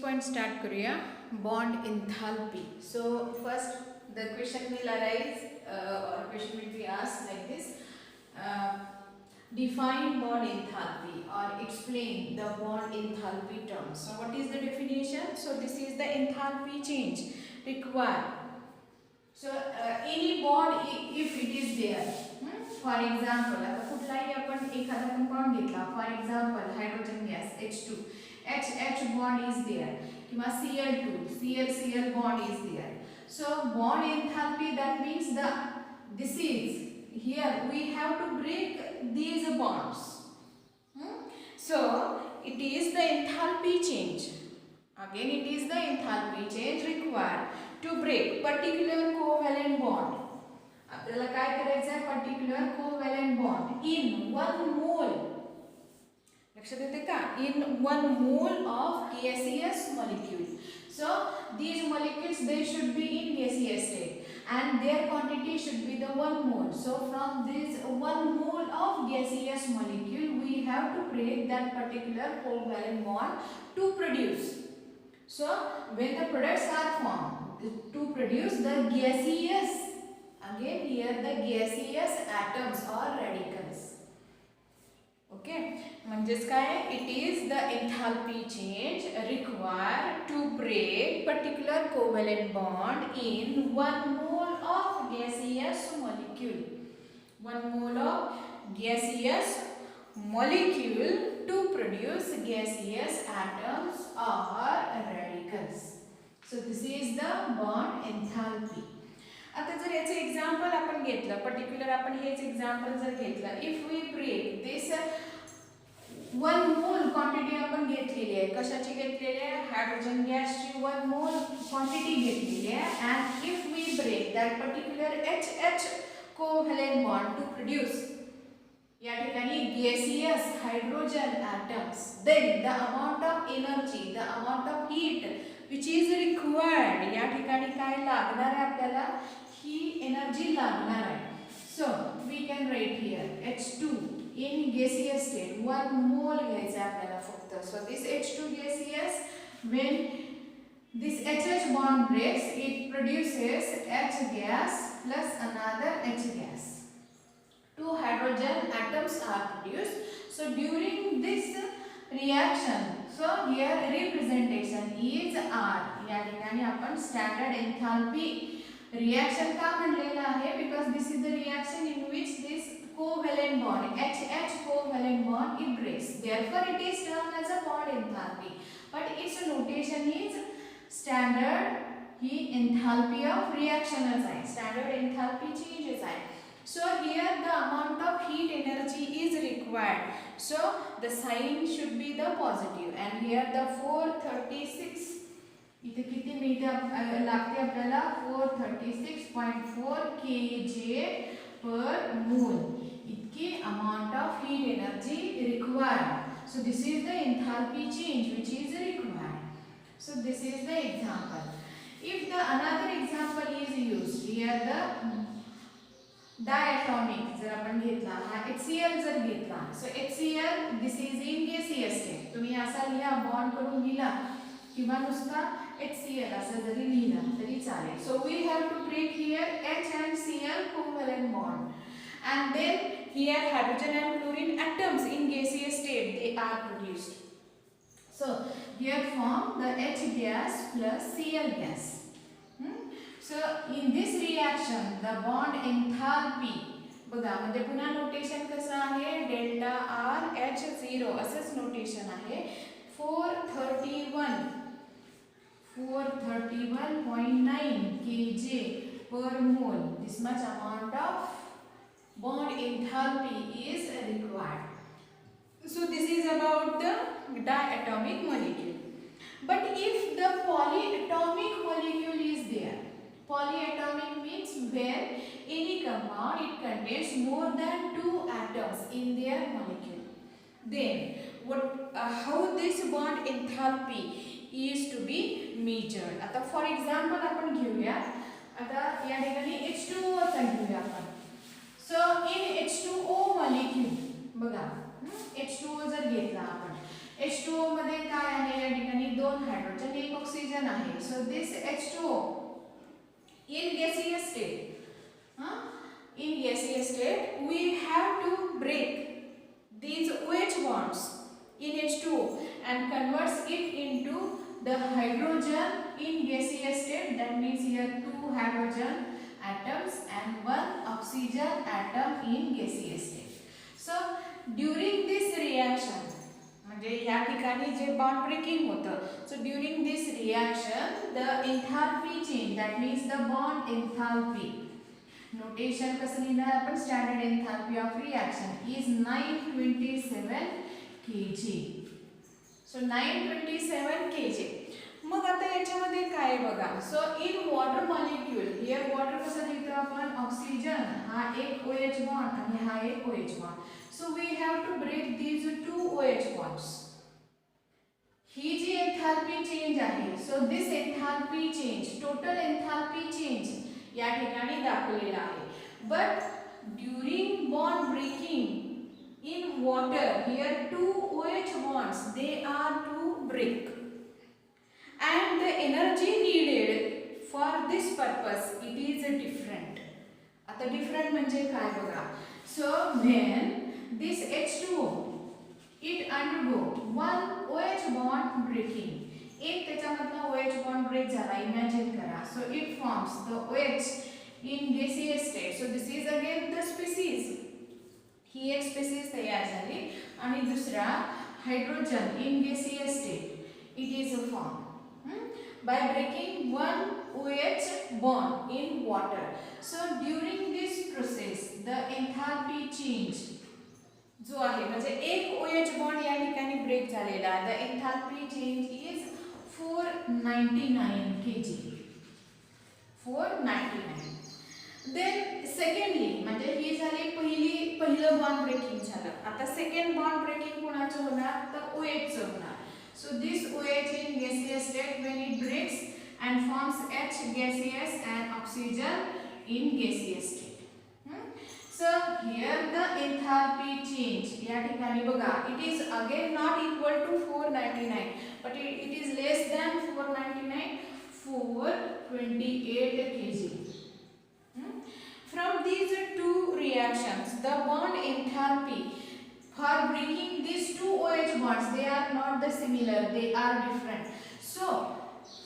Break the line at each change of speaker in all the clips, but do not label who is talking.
Point start करूया. Bond enthalpy. So first the question will arise or question will be asked like this. Uh, Define bond enthalpy or explain the bond enthalpy terms. So what is the definition? So this is the enthalpy change required. So any bond if it is there. For example, आता कुठलाही आपण एखादा compound घेतला. For example, hydrogen gas H2. H bond is there. किंवा Cl2, Cl bond is there. So bond enthalpy, that means this is here we have to break these bonds. So it is the enthalpy change. Again it is the enthalpy change required to break particular covalent bond. आपल्याला काय करायचं आहे? Particular covalent bond in 1 मोल. लक्षात येते का? इन 1 mole of gaseous molecule. So these molecules, they should be in gaseous state and their quantity should be the 1 mole. So from this 1 mole of gaseous molecule we have to break that particular covalent bond to produce. So when the products are formed to produce the gaseous, again here the gaseous atoms or radicals. Okay, म्हणजेच काय? It is the enthalpy change required to break particular covalent bond in 1 mole of gaseous molecule. 1 mole of gaseous molecule to produce gaseous atoms or radicals. So this is the bond enthalpy. आता जर याचे example आपण घेतलं, particular आपण हेच example जर घेतलं, if we break this 1 mole quantity आपण घेतलेली आहे. कशाची घेतलेली आहे? हायड्रोजन गॅसची 1 मोल क्वांटिटी घेतलेली आहे. And if we break that particular H covalent bond to produce या ठिकाणी gaseous hydrogen atoms, then the amount of energy, the amount of heat which is required, या ठिकाणी काय लागणार आहे? आपल्याला ही एनर्जी लागणार आहे. So we can write here H2 in gaseous state 1 mole घ्यायचं आहे आपल्याला फक्त. So this H2 gaseous, when this HH bond breaks, it produces H gas plus another H gas. 2 hydrogen atoms are produced. So during this reaction, so here representation is R. या ठिकाणी आपण standard enthalpy reaction का म्हणलेला आहे? because this is the reaction in which this covalent bond HH covalent bond it breaks. Therefore it is termed as a bond enthalpy. But its notation is standard. He enthalpy of reaction आहे. Standard enthalpy changes आहे. So here the amount of heat energy is required. So the sign should be the positive. And here the 436. इथे किती मिळते लागते आपल्याला? 436.4 kJ per mole. इतकी amount of heat energy required. So this is the enthalpy change which is required. So this is the example. If the another example is used, here the diatomic जर आपण घेतला, हा HCl जर घेतला, so HCl this is in gaseous state. तुम्ही असा लिहा, bond करून लिहा किंवा नुसता HCl असं जरी लिहिला तरी चालेल. So we have to break here H and Cl covalent bond, and then here hydrogen and chlorine atoms in gaseous state they are produced. So here form the H gas plus Cl gas. So in this reaction the bond enthalpy बघा, म्हणजे पुन्हा notation कसं आहे? Delta R H0 असंच notation आहे. 431.9 kJ per mole. This much amount of bond enthalpy is required. So this is about the diatomic molecule. But if the polyatomic molecule is there, polyatomic means where any compound it contains more than 2 atoms in their molecule. Then how this bond enthalpy is to be measured? आता for example आपण घेऊया, आता या ठिकाणी H2O चा घेऊया आपण. So in H2O molecule बघा, H2O जर घेतला आपण, H2O मध्ये काय आहे? या ठिकाणी 2 हायड्रोजन ऑक्सिजन आहे. So this H2O in gaseous state, in gaseous state we have to break these OH bonds in H2O and converts it into the hydrogen in gaseous state. That means here 2 hydrogen atoms and 1 oxygen atom in gaseous state. So during this reaction, म्हणजे या ठिकाणी जे bond breaking होतं, so during this reaction the enthalpy change, that means the bond enthalpy, notation कसं लिहिणार आपण, standard enthalpy of reaction is 927 kg. so 927 kg. मग आता याच्यामध्ये काय बघा, so in water molecule, here water कसं लिहितो आपण, ऑक्सिजन हा एक OH बॉन्ड आणि हा एक OH bond. So we have to break these 2 OH bonds. ही जी एन्थाल्पी चेंज आहे, so this enthalpy change, total enthalpy change या ठिकाणी दाखवलेला आहे. But during bond breaking in water, here 2 OH bonds they are to break and the energy needed for this purpose it is different. आता different म्हणजे काय बघा, so when this H2O it undergo 1 OH bond breaking, एक त्याच्यामधला OH bond break झाला, imagine करा, so it forms the OH in gaseous state. so this is again the species, ही एक species तयार झाली आणि दुसरा hydrogen in gaseous state it is formed by breaking 1 OH bond in water. so during this process the enthalpy change जो आहे, म्हणजे एक OH bond या ठिकाणी ब्रेक झालेला, the enthalpy change is 499 kg. 499. then secondly, म्हणजे ही झाली पहिलं बॉन्ड ब्रेकिंग झालं. आता सेकंड बॉन्ड ब्रेकिंग कोणाचं होणार, तर OH चं होणार. so this OH in gaseous state when it breaks and forms H gaseous and oxygen in gaseous state. so here the enthalpy change या ठिकाणी बघा, it is again not equal to 499 but it is less than 499, 428 kg. from these two reactions the bond enthalpy for breaking these 2 OH bonds, they are not the similar, they are different. so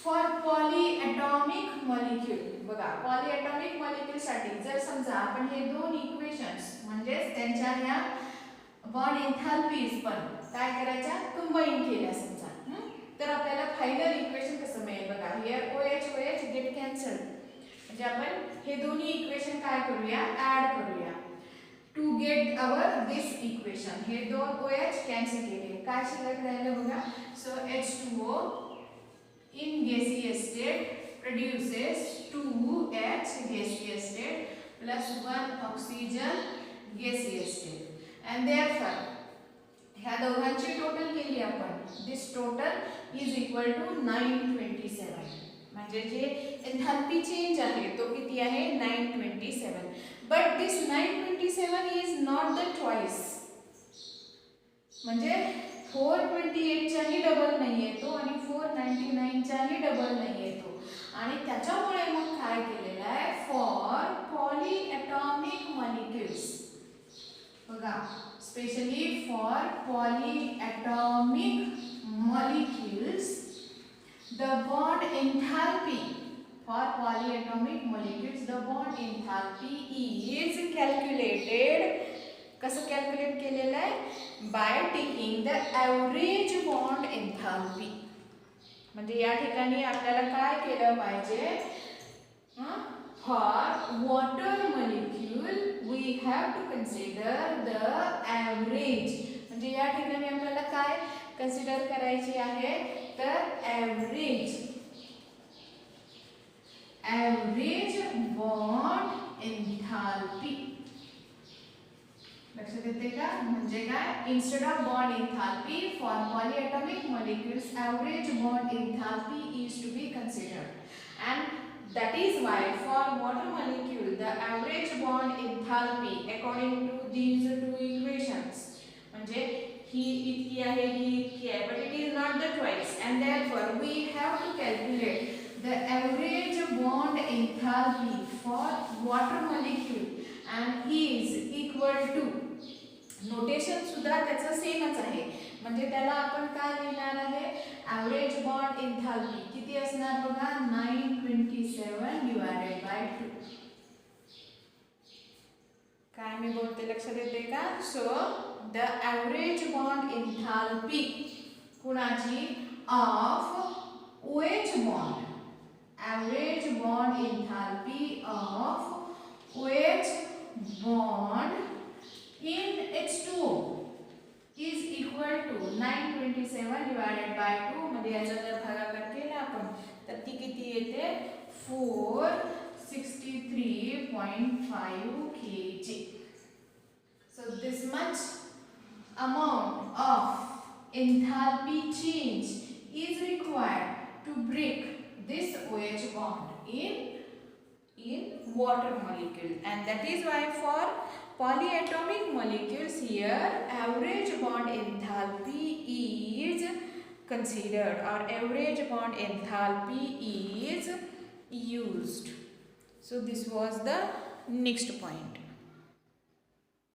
for polyatomic molecule, बघा polyatomic molecule साठी जर समजा आपण हे दोन equations म्हणजे त्यांच्या ह्या bond एन्थाल्पीज पण काय करायच्या, कंबाईन केल्या समजा, तर आपल्याला फायनल इक्वेशन कसं मिळेल बघा, here OH OH get cancel, म्हणजे आपण हे दोन्ही इक्वेशन काय करूया, ऍड करूया to get our this equation. हे दोन OH कॅन्सल केले, काय शिल्लक राहिलं बघा, सो H2O in gaseous state produces 2H gaseous state plus 1 oxygen gaseous state and therefore ह्या दोघांची टोटल केली आपण, this total is equal to 927. म्हणजे जे एन्थाल्पी चेंज आहे तो किती आहे, 927. But this 927 is not the twice, म्हणजे 428 चाही डबल नाही येतो आणि 499 चाही डबल नाही येतो. आणि त्याच्यामुळे मग काय केलेलं आहे, फॉर पॉलीएटॉमिक मॉलिक्युल्स, बघा specially for polyatomic molecules the bond enthalpy, for polyatomic molecules the bond enthalpy is calculated, कसं कॅल्क्युलेट केलेलं आहे, by taking the average bond enthalpy. म्हणजे या ठिकाणी आपल्याला काय केलं पाहिजे, for water molecule we have to consider the average. म्हणजे या ठिकाणी आपल्याला काय कन्सिडर करायची आहे, तर ॲव्हरेज बॉन्ड एन्थाल्पी. लक्षात येते का, म्हणजे काय, instead of bond enthalpy for polyatomic molecules average bond enthalpy is to be considered and that is why for water molecule the average bond enthalpy according to these two equations, म्हणजे ही इतकी आहे, ही इतकी आहे, but it is not the twice and therefore we have to calculate the average bond enthalpy for water molecule and is equal to, notation सुद्धा त्याचं सेमच आहे, म्हणजे त्याला आपण काय लिहिणार आहे, ॲव्हरेज बॉन्ड एन्थाल्पी किती असणार बघा, 927 डिवाइडेड बाय 2. काय मी बोलते लक्षात येते का? So the average bond enthalpy कुणाची, of OH bond, average bond enthalpy of OH bond in H2O is equal to 927 divided by 2. म्हणजे याचा जर भागाकार केला आपण तर ती किती येते, 463.5 kg. So this much amount of enthalpy change is required to break this OH bond in water molecule, and that is why for polyatomic molecules here average bond enthalpy is considered, or average bond enthalpy is used. So this was the next point.